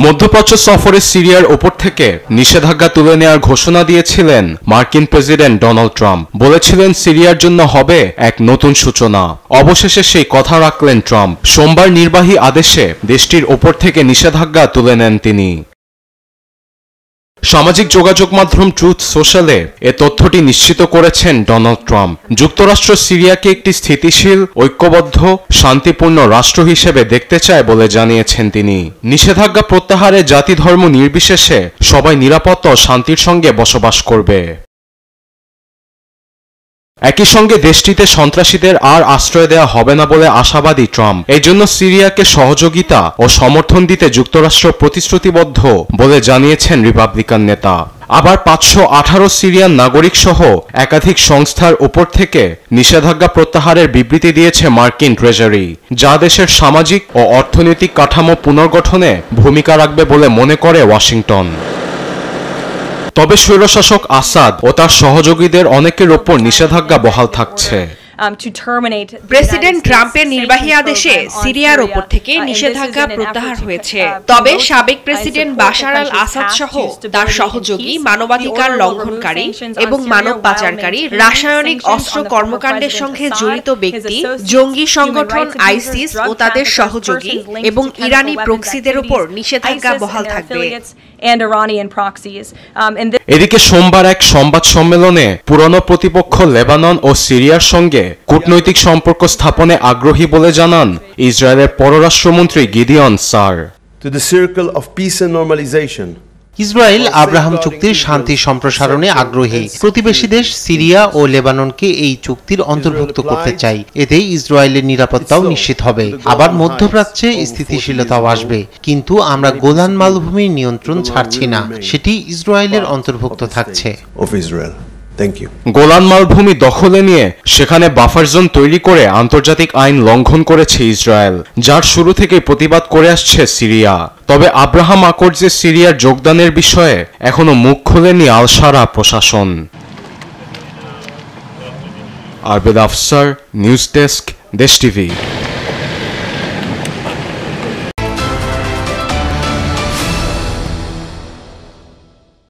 মধ্যপ্রাচ্য সফরে সিরিয়ার ওপর থেকে নিষেধাজ্ঞা তুলে নেওয়ার ঘোষণা দিয়েছিলেন মার্কিন প্রেসিডেন্ট ডোনাল্ড ট্রাম্প। বলেছিলেন সিরিয়ার জন্য হবে এক নতুন সূচনা। অবশেষে সেই কথা রাখলেন ট্রাম্প। সোমবার নির্বাহী আদেশে দেশটির ওপর থেকে নিষেধাজ্ঞা তুলে নেন তিনি। সামাজিক যোগাযোগ মাধ্যম ট্রুথ সোশ্যালে এ তথ্যটি নিশ্চিত করেছেন ডোনাল্ড ট্রাম্প। যুক্তরাষ্ট্র সিরিয়াকে একটি স্থিতিশীল, ঐক্যবদ্ধ, শান্তিপূর্ণ রাষ্ট্র হিসেবে দেখতে চায় বলে জানিয়েছেন তিনি। নিষেধাজ্ঞা প্রত্যাহারে জাতি ধর্ম নির্বিশেষে সবাই নিরাপত্তা ও শান্তির সঙ্গে বসবাস করবে। একই সঙ্গে দেশটিতে সন্ত্রাসীদের আর আশ্রয় দেওয়া হবে না বলে আশাবাদী ট্রাম্প। এই জন্য সিরিয়াকে সহযোগিতা ও সমর্থন দিতে যুক্তরাষ্ট্র প্রতিশ্রুতিবদ্ধ বলে জানিয়েছেন রিপাবলিকান নেতা। আবার 518 সিরিয়ান নাগরিক সহ একাধিক সংস্থার উপর থেকে নিষেধাজ্ঞা প্রত্যাহারের বিবৃতি দিয়েছে মার্কিন ট্রেজারি, যা দেশের সামাজিক ও অর্থনৈতিক কাঠামো পুনর্গঠনে ভূমিকা রাখবে বলে মনে করে ওয়াশিংটন। তবে স্বৈরশাসক আসাদ ও তার সহযোগীদের অনেকের ওপর নিষেধাজ্ঞা বহাল থাকছে। প্রেসিডেন্ট ট্রাম্পের নির্বাহী আদেশে সিরিয়ার ওপর থেকে নিষেধাজ্ঞা প্রত্যাহার হয়েছে। তবে সাবেক প্রেসিডেন্ট বাশার আল আসাদ সহ তার সহযোগী, মানবাধিকার লঙ্ঘনকারী এবং মানব পাচারকারী, রাসায়নিক অস্ত্র কর্মকাণ্ডের সঙ্গে জড়িত ব্যক্তি, জঙ্গি সংগঠন আইসিস ও তাদের সহযোগী এবং ইরানি প্রক্সিদের উপর নিষেধাজ্ঞা বহাল থাকবে। এদিকে সোমবার এক সংবাদ সম্মেলনে পুরনো প্রতিপক্ষ লেবানন ও সিরিয়ার সঙ্গে কূটনৈতিক সম্পর্ক স্থাপনে আগ্রহী বলে জানান ইসরায়েলের পররাষ্ট্রমন্ত্রী গিডিয়ন সার। ইসরায়েল আব্রাহাম চুক্তির শান্তি সম্প্রসারণে আগ্রহী। প্রতিবেশী দেশ সিরিয়া ও লেবাননকে এই চুক্তির অন্তর্ভুক্ত করতে চাই। এতে ইসরায়েলের নিরাপত্তাও নিশ্চিত হবে। আবার মধ্যপ্রাচ্যে স্থিতিশীলতাও আসবে। কিন্তু আমরা গোলান মালভূমির নিয়ন্ত্রণ ছাড়ছি না, সেটি ইসরায়েলের অন্তর্ভুক্ত থাকছে। গোলান মালভূমি দখলে নিয়ে সেখানে বাফার জোন তৈরি করে আন্তর্জাতিক আইন লঙ্ঘন করেছে ইসরায়েল, যার শুরু থেকে প্রতিবাদ করে আসছে সিরিয়া। তবে আব্রাহাম আকর্জে সিরিয়ার যোগদানের বিষয়ে এখনো মুখ খোলেনি আল শারা প্রশাসন। আরবেদ আফসার, নিউজ ডেস্ক, দেশ টিভি।